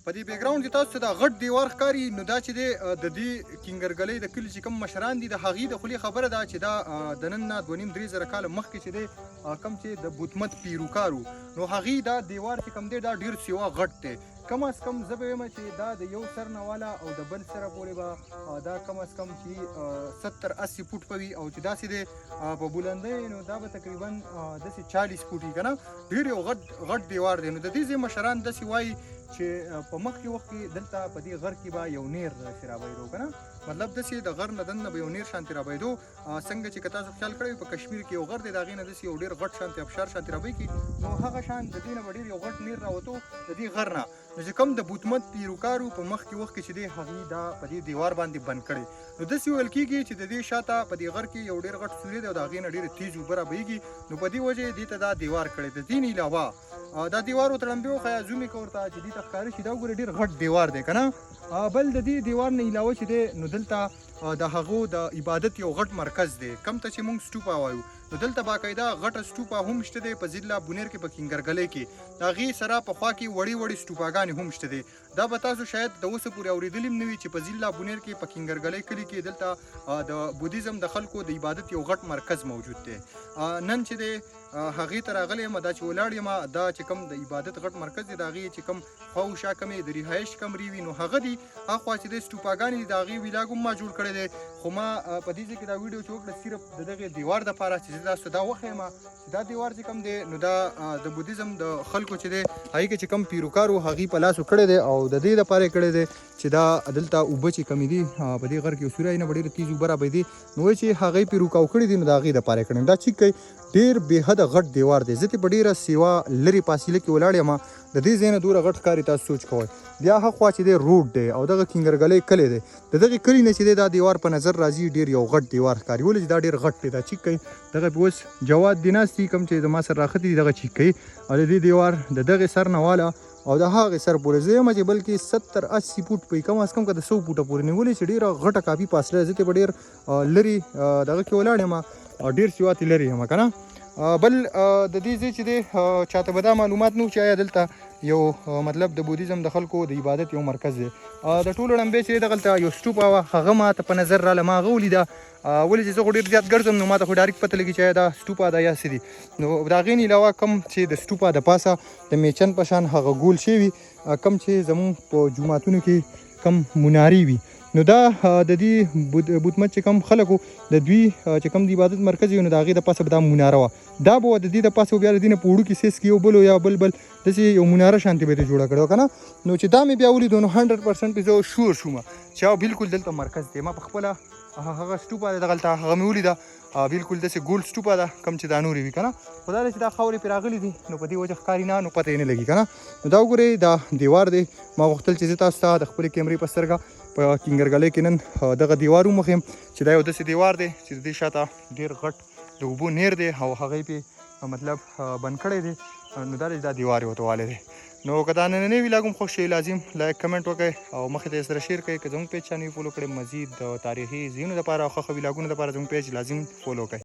په دې بیک ګراوند کې تاسو ته دا غټ دیوار ښکاري، نو دا چې دی د دې کینګرګلۍ د کلي چې کوم مشران دي د هغې د خولې خبره ده چې دا د نن نه 2.5-3 کاله مخکې چې دی کوم چې د بوتمت پیروکار وو، نو هغې دا دیوار چې کوم دی دا ډېر سیوا غټ دی. کم از کم زه به وایم چې دا د یو سر نه والا او د بل سره پورې به دا کم از کم چې 70-80 فوټ به وي، او چې داسې دی په بلندۍ نو دا به تقریبا داسې 40 فوټ وي که نه. ډېر یو غټ دیوار دی. نو د دې ځای مشران داسې وایي چې په مخکې وخت کې دلته په دې غر کې به یو نیر داسې رابهېدو که نه، مطلب داسې د غر نه دننه به یو نیر شانتې رابهېدو. څنګه چې که تاسو خیال کړی وي په کشمیر کې یو غر دی د هغې نه داسې یو ډېر غټ شانتې ابشار شانتې رابهېږي، نو هغه شان د دې نه به ډېر یو غټ نیر راوتو د دې غر نه. نو چې کوم د بوتمت پیروکار وو په مخکې وخت کې چې دی هغې دا په دې دیوار باندې بند کړی. نو داسې ویل کېږي چې د دې شاته په دې غر کې یو ډېر غټ سوری دی او د هغې نه ډېرې تیز اوبه رابهېږي، نو په دې وجه یې دې ته دا دیوار کړی. د دې نه علاوه دا دیوار ورته لمبې وښیه، زوم یې که ورته چې دې ته ښکاره شي دا وګورئ ډېر غټ دیوار دی که نه. بل د دې دیوار نه علاوه چې دی نو دلته د هغو د عبادت یو غټ مرکز دی، کم ته چې موږ سټوپا وایو، نو دلته باقاعده غټه سټوپا هم شته دی په ضلع بونیر کې په کینګرګلۍ کې. د هغې سره په خوا کې وړې سټوپاګانې هم شته دی. دا به تاسو شاید د اوسه پورې اورېدلي هم نه وي چې په ضلع بونیر کې په کینګرګلۍ کلي کې دلته د بودیزم د خلکو د عبادت یو غټ مرکز موجود دی. نن چې دی هغې ته راغلی یم، دا چې ولاړ یم دا چې کوم د عبادت غټ مرکز دی د هغې چې کوم خوا و شا کمې د رهایش کمرې وي نو هغه دي. هاخوا چې دی سټوپاګانې دي د هغې ولاګ هم ما جوړ کړی دی، خو ما په دې ځای کې دا ویډیو چې وکړه صرف د دغې دیوار دپاره چې زه تاسو دا وښیم چې دا دیوار چې کوم دی نو دا د بودیزم د خلکو چې دی هغې کې چې کوم پیروکار و هغې په لاسو کړی دی او د دې دپاره یې کړی دی چې دا دلته اوبه چې کمې دي په دې غر کې سوری نه به ډېره تیز اوبه رابهېدي، نو وایي چې هغې پیروکاو کړي دي نو د هغې دپاره یې کړی. دا چیک کوي ډېر بېحده غټ دیوار دی. زه ترې په ډېره سیوا لرې فاصله کې ولاړ یم، د دې ځای نه دومره غټ ښکاري تاسو سوچ کوئ. بیا هاخوا چې دی روډ دی او دغه کینګرګلۍ کلی دی، د دغې کلي نه چې دی دا دیوار په نظر راځي ډېر یو غټ دیوار ښکاري. ولې چې دا ډېر غټ دی. دا چیک کوي دغه پې اوس جواد دي ناست دي کوم چې زما سره راښتي دي دغه چیک کوي او د دې دیوار د دغې سر نه واله او د هغې سر پورې زه یم چې بلکې 70-80 فوټ پوي کم از کم که د 100 فوټه پورې نیولې چې ډېره غټه کافي فاصله زه ترې به ډېر لرې دغه کې ولاړ یم او ډېر سیوا ترې لرې یم که نه. بل د دې ځای چې دی چاته به دا معلومات نه و چې آیا دلته یو مطلب د بودیزم د خلکو د عبادت یو مرکز دی. د ټولو لمبې چې دغلته یو سټوپا وه هغه ما ته په نظر راله، ما هغه ولیده. ولې چې زه خو ډېر زیات ګرځم نو ما ته خو ډایرکټ پته لګي چې آیا دا سټوپا ده یا څه دي. نو د هغې نه علاوه کوم چې د سټوپا د پاسه د میچن په شان هغه ګول شوي کوم چې زمونږ په جوماتونو کې کم منارې وي، نو دا د دې بوتمت چې کوم خلکو د دوی چې کوم د عبادت مرکز وي نو د هغې د پاسه به دا مناره وه. دا به وه د دې د پاسه بیا د دې نه په وړو کې سیس کې یو بل یا بل داسې یو مناره شانتې به یې جوړه کړې وه که نه. نو چې دا مې بیا ولیدو نو 100% پې زه شور شوم چې بالکل دلته مرکز دی. ما په خپله هغه سټوپا دی دغلته هغه مې ولیده بالکل داسې ګول سټوپا ده کوم چې دا نورې وي که نه، خو دا دی چې دا خاورې پرې راغلي دي نو په دې وجه ښکاري نه، نو پته یې نه لګي که نه. نو دا وګورئ دا دیوار دی. ما غوښتل چې زه تاسو ته د خپلې کیمرې په سترګه په کینګرګلۍ کې نن دغه دیوار ومخیم چې دا یو داسې دیوار دی چې د دې شاته ډېر غټ د اوبو نیر دی او هغې پې مطلب بند کړی دی. نو دا دی دا دیوار یې ورته والی دی. نو که دا نننی ویلاګ هم خوښ شي لازم لایک کمنټ وکړئ او مخې ته یې سره شیر کړئ. که زموږ پیج چا نه وي فولو کړی مزید د تاریخي ځایونو دپاره او ښه ښه ویلاګونو دپاره زموږ پیج لازم فولو کړئ.